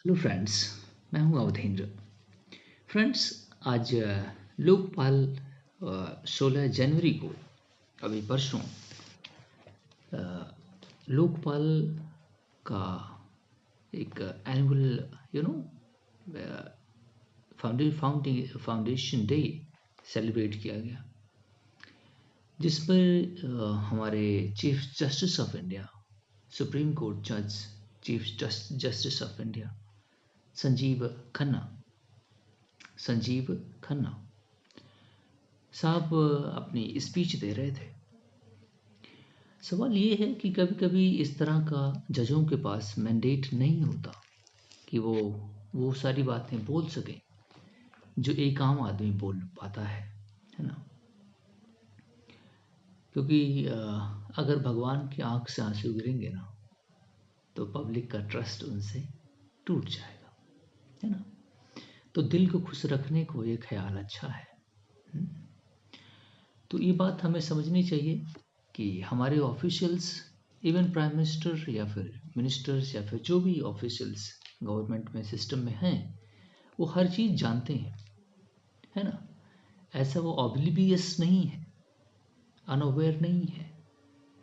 Hello friends. मैं हूं अवधेंद्र। Friends, आज लोकपाल 16 जनवरी को, अभी परसों, लोकपाल का एक एनुअल फाउंडेशन डे सेलिब्रेट किया गया, जिस पर हमारे chief justice of India, supreme court जज, chief justice of India Sanjiv Khanna साहब अपनी स्पीच दे रहे थे। सवाल ये है कि कभी कभी इस तरह का जजों के पास मैंडेट नहीं होता कि वो सारी बातें बोल सकें जो एक आम आदमी बोल पाता है ना। क्योंकि अगर भगवान की आंख से आंसू गिरेंगे ना, तो पब्लिक का ट्रस्ट उनसे टूट जाएगा, है ना। तो दिल को खुश रखने को ये ख्याल अच्छा है। तो ये बात हमें समझनी चाहिए कि हमारे ऑफिशियल्स, इवन प्राइम मिनिस्टर या फिर मिनिस्टर्स या फिर जो भी ऑफिशियल्स गवर्नमेंट में सिस्टम में हैं, वो हर चीज़ जानते हैं, है ना। ऐसा वो ऑब्लिवियस नहीं है, अनअवेयर नहीं है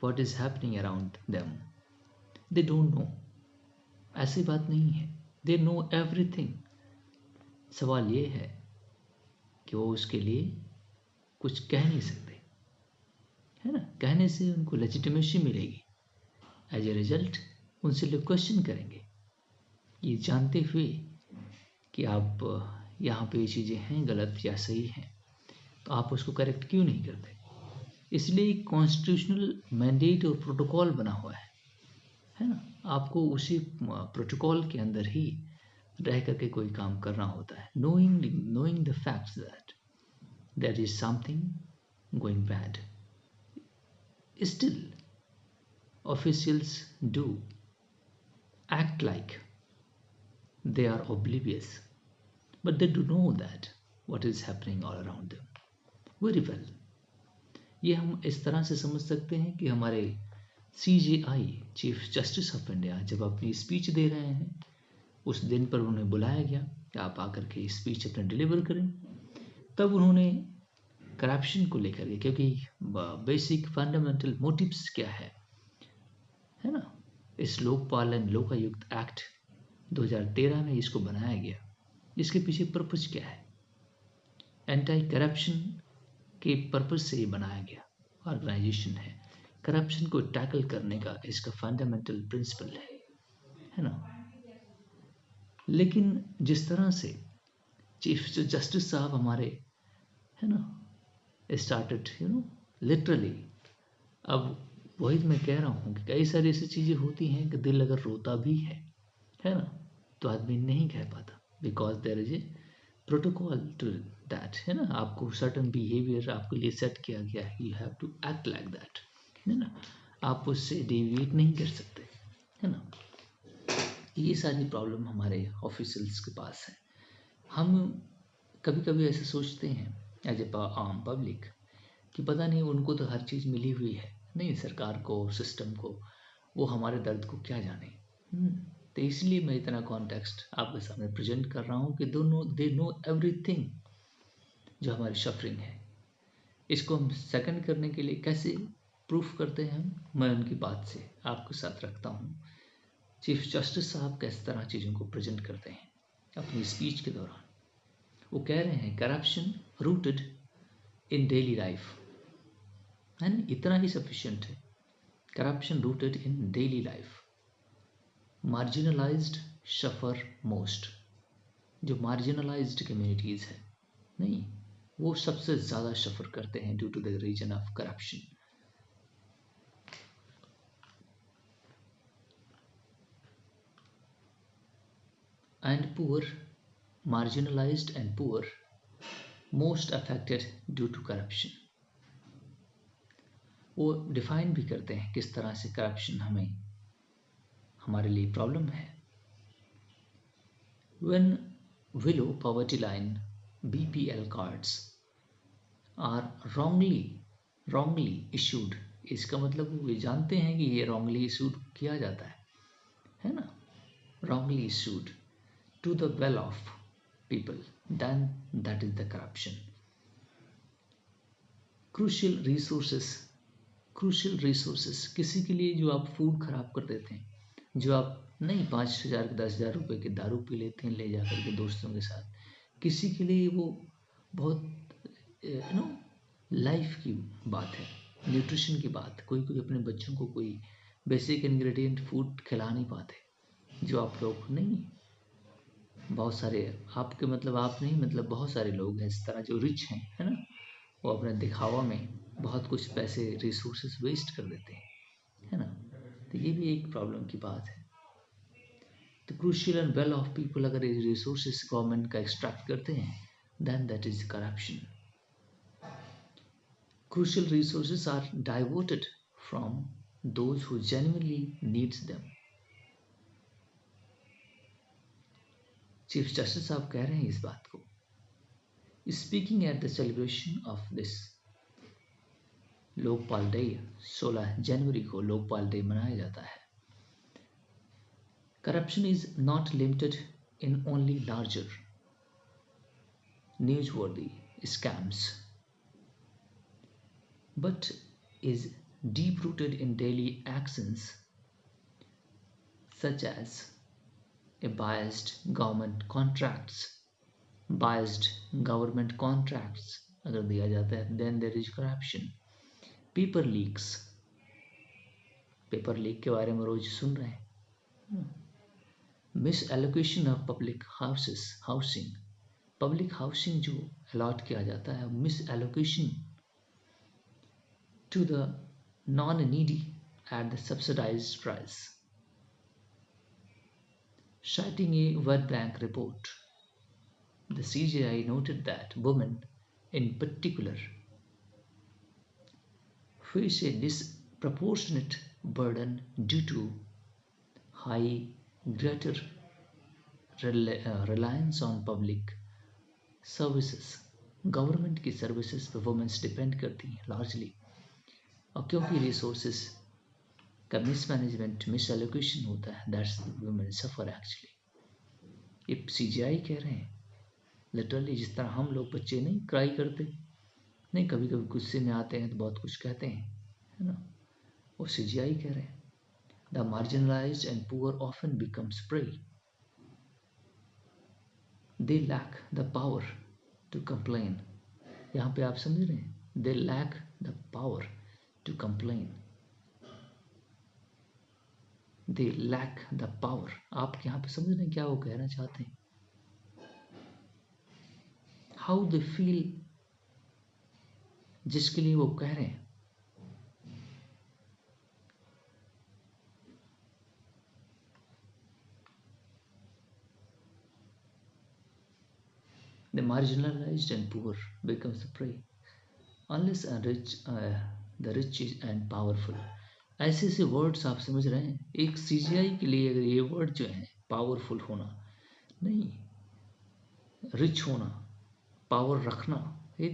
what is happening around them. They don't know, ऐसी बात नहीं है। They know everything. सवाल ये है कि वो उसके लिए कुछ कह नहीं सकते, है ना। कहने से उनको लेजिटिमेसी मिलेगी। एज ए रिजल्ट उनसे लोग क्वेश्चन करेंगे, ये जानते हुए कि आप यहाँ पे ये चीज़ें हैं गलत या सही हैं, तो आप उसको करेक्ट क्यों नहीं करते। इसलिए कॉन्स्टिट्यूशनल मैंडेट और प्रोटोकॉल बना हुआ है ना। आपको उसी प्रोटोकॉल के अंदर ही रह करके कोई काम करना होता है, knowing the facts that there is something going bad. Still, officials do act like they are oblivious, but they do know that what is happening all around them very well. ये हम इस तरह से समझ सकते हैं कि हमारे CJI, chief justice of India, जब अपनी स्पीच दे रहे हैं, उस दिन पर उन्हें बुलाया गया कि आप आकर के स्पीच अपने डिलीवर करें। तब उन्होंने करप्शन को लेकर के, क्योंकि बेसिक फंडामेंटल मोटिव्स क्या है ना। इस लोकपाल एंड लोकायुक्त एक्ट 2013 में इसको बनाया गया। इसके पीछे पर्पज क्या है? एंटी करप्शन के पर्पज से ये बनाया गया ऑर्गेनाइजेशन है। करप्शन को टैकल करने का इसका फंडामेंटल प्रिंसिपल है ना। लेकिन जिस तरह से चीफ जस्टिस साहब हमारे, है ना, स्टार्टेड लिटरली, अब वही मैं कह रहा हूँ कि कई सारी ऐसी चीज़ें होती हैं कि दिल अगर रोता भी है ना, तो आदमी नहीं कह पाता, because there is a protocol to that, है ना। आपको सर्टन बिहेवियर आपके लिए सेट किया गया है, you have to act like that, है ना। आप उससे डेविएट नहीं कर सकते, है ना। ये सारी प्रॉब्लम हमारे ऑफिशियल्स के पास है। हम कभी कभी ऐसे सोचते हैं एज ए आम पब्लिक कि पता नहीं उनको तो हर चीज़ मिली हुई है, नहीं सरकार को, सिस्टम को, वो हमारे दर्द को क्या जाने। तो इसलिए मैं इतना कॉन्टेक्स्ट आपके सामने प्रेजेंट कर रहा हूँ कि दोनों दे नो एवरीथिंग जो हमारी सफरिंग है। इसको हम सेकंड करने के लिए कैसे प्रूफ करते हैं, मैं उनकी बात से आपके साथ रखता हूँ। चीफ जस्टिस साहब किस तरह चीज़ों को प्रेजेंट करते हैं अपनी स्पीच के दौरान। वो कह रहे हैं corruption rooted in daily life, है ना, इतना ही सफिशिएंट है। Corruption rooted in daily life, marginalised suffer most. जो मार्जिनलाइज्ड कम्युनिटीज़ है, नहीं, वो सबसे ज़्यादा सफ़र करते हैं due to the reason of corruption. And poor, marginalised and poor most affected due to corruption. वो डिफाइन भी करते हैं किस तरह से करप्शन हमारे लिए प्रॉब्लम है। When below poverty line BPL cards are wrongly issued, इसका मतलब वो जानते हैं कि ये wrongly issued किया जाता है ना, wrongly issued, to the well-off people, then that is the corruption. Crucial resources किसी के लिए जो आप फूड खराब कर देते हैं, जो आप नहीं 5,000 10,000 रुपए की दारू पी लेते हैं ले जा करके दोस्तों के साथ, किसी के लिए वो बहुत लाइफ की बात है, न्यूट्रिशन की बात। कोई कोई अपने बच्चों को कोई बेसिक इंग्रेडिएंट फूड खिला नहीं पाते, जो आप लोग नहीं, बहुत सारे आपके मतलब आप नहीं मतलब बहुत सारे लोग हैं इस तरह जो रिच हैं, है ना, वो अपने दिखावा में बहुत कुछ पैसे रिसोर्सेस वेस्ट कर देते हैं, है ना। तो ये भी एक प्रॉब्लम की बात है। तो crucial and well of people अगर ये रिसोर्सेस गवर्नमेंट का एक्सट्रैक्ट करते हैं, then that is corruption. Crucial resources are diverted from those who genuinely needs them. Chief justice साहब कह रहे हैं इस बात को, speaking at the celebration of this Lokpal day. 16 जनवरी को लोकपाल डे मनाया जाता है। Corruption is not limited in only larger newsworthy scams, but is deep-rooted in daily actions such as a biased government contracts अगर दिया जाता है, then there is corruption. Paper leak के बारे में रोज सुन रहे हैं। Miss allocation of public housing जो अलॉट किया जाता है, miss allocation to the non-needy at the subsidized price. Citing a World Bank report, the CJI noted that women in particular face a disproportionate burden due to greater reliance on public services. Government की services पे women's depend करती हैं largely, और क्योंकि resources का mismanagement, miss allocation होता है, that's women suffer actually. ये सीजीआई कह रहे हैं लिटरली। जिस तरह हम लोग बच्चे नहीं क्राई करते, नहीं कभी कभी गुस्से में आते हैं तो बहुत कुछ कहते हैं, है ना, वो सीजीआई कह रहे हैं the marginalised and poor often becomes prey, they lack the power to complain. यहाँ पे आप समझ रहे हैं, they lack the power to complain, they lack the power। आप यहाँ पे समझ रहे हैं क्या वो कहना चाहते हैं, how they feel, जिसके लिए वो कह रहे हैं। The marginalized and poor becomes the prey unless the rich and powerful। ऐसे ऐसे वर्ड्स आप समझ रहे हैं। एक सीजीआई के लिए अगर ये वर्ड जो है पावरफुल होना नहीं, रिच होना, पावर रखना, ये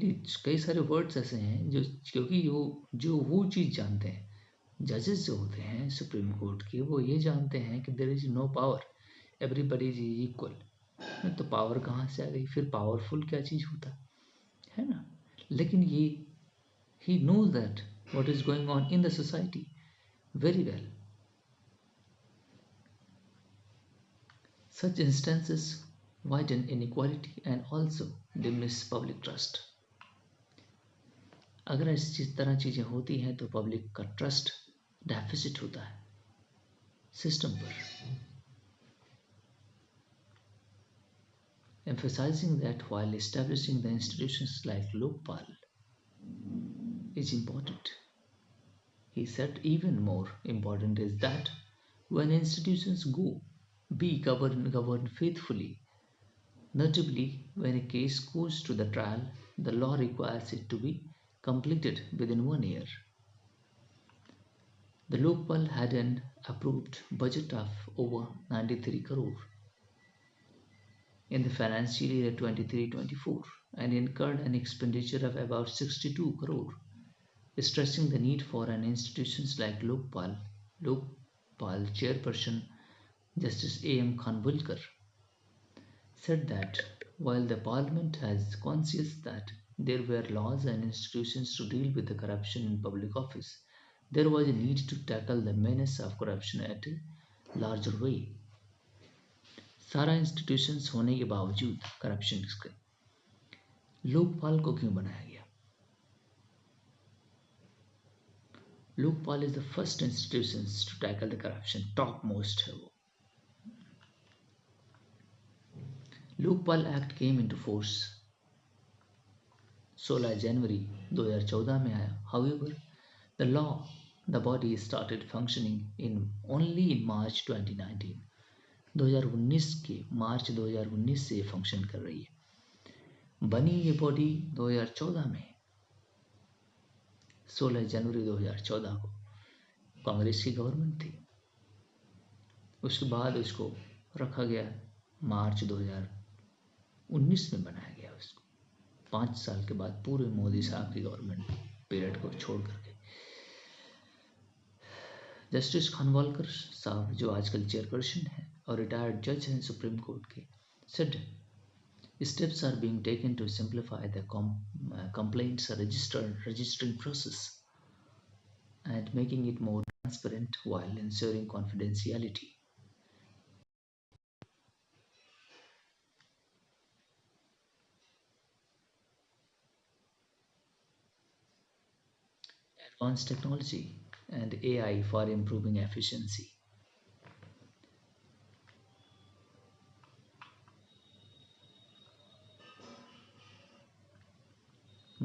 कई सारे वर्ड्स ऐसे हैं जो, क्योंकि वो चीज़ जानते हैं, जजेस जो होते हैं सुप्रीम कोर्ट के, वो ये जानते हैं कि there is no power, everybody is equal. तो पावर कहाँ से आ गई, फिर पावरफुल क्या चीज़ होता है ना। लेकिन ये he knows that what is going on in the society very well. Such instances widen inequality and also diminish public trust। अगर इस तरह चीजें होती हैं तो पब्लिक का ट्रस्ट डेफिसिट होता है सिस्टम पर। Emphasizing that while establishing the institutions like Lokpal is important, he said even more important is that when institutions be governed faithfully, notably when a case goes to the trial, the law requires it to be completed within 1 year. The Lokpal had an approved budget of over 93 crore in the financial year 23-24 and incurred an expenditure of about 62 crore, stressing the need for an institutions like Lokpal chairperson Justice A.M. Khanwilkar said that while the parliament has conscious that there were laws and institutions to deal with the corruption in public office, there was a need to tackle the menace of corruption at a larger way. सारा institutions होने के बावजूद corruption के लोकपाल को क्यों बनाया गया? Lokpal is the first institutions to tackle the corruption, top most है वो. Lokpal act came into force 16 जनवरी 2014 में आया. However the law the body started functioning in only in March 2019. 2019 के मार्च 2019 से फंक्शन कर रही है. बनी ये बॉडी 2014 में, 16 जनवरी 2014 को कांग्रेस की गवर्नमेंट थी. उसके बाद उसको रखा गया, मार्च 2019 में बनाया गया उसको, 5 साल के बाद पूरे मोदी साहब की गवर्नमेंट पीरियड को छोड़ करके. जस्टिस खानवालकर साहब जो आजकल चेयरपर्सन है और रिटायर्ड जज हैं सुप्रीम कोर्ट के, said steps are being taken to simplify the complaints registering process and making it more transparent while ensuring confidentiality. Advanced technology and AI for improving efficiency.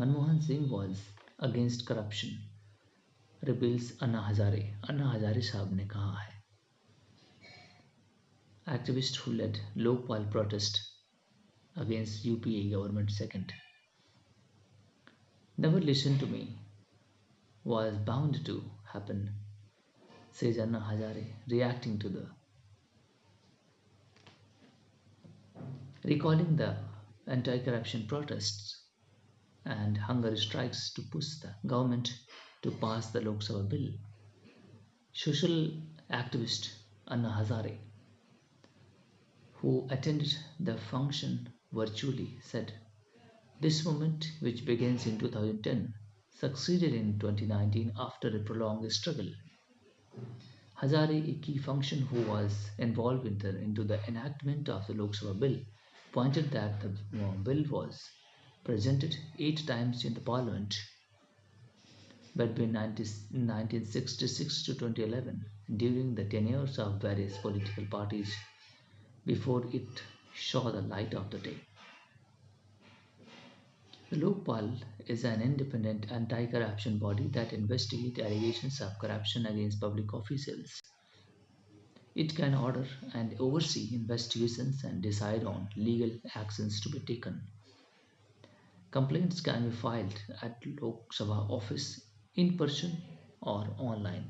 Manmohan Singh was against corruption, reveals Anna Hazare. Anna Hazare साहब ने कहा है, activist who led Lokpal protest against UPA government second. Never listened to me, was bound to happen, says Anna Hazare, reacting to the recalling the anti-corruption protests and hunger strikes to push the government to pass the Lok Sabha bill. Social activist Anna Hazare, who attended the function virtually, said this movement, which begins in 2010, succeeded in 2019 after a prolonged struggle. Hazare, a key function who was involved into the enactment of the Lok Sabha bill, pointed that the bill was presented 8 times in the parliament between 1966 to 2011 during the tenures of various political parties before it saw the light of the day. The Lokpal is an independent anti-corruption body that investigates allegations of corruption against public officials. It can order and oversee investigations and decide on legal actions to be taken. Complaints can be filed at Lok Sabha office in person or online.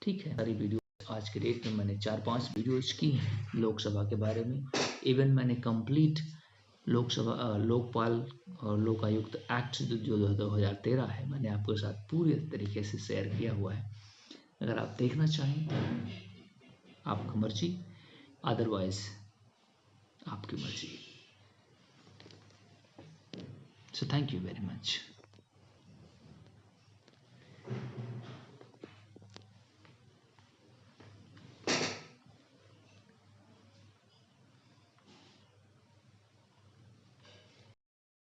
ठीक है, सारी video आज के date में मैंने 4-5 videos की हैं लोकसभा के बारे में. इवन मैंने कंप्लीट लोकसभा लोकपाल और लोकायुक्त एक्ट जो 2013 है, मैंने आपके साथ पूरे तरीके से शेयर किया हुआ है. अगर आप देखना चाहें आपकी मर्जी, अदरवाइज आपकी मर्जी. So thank you very much.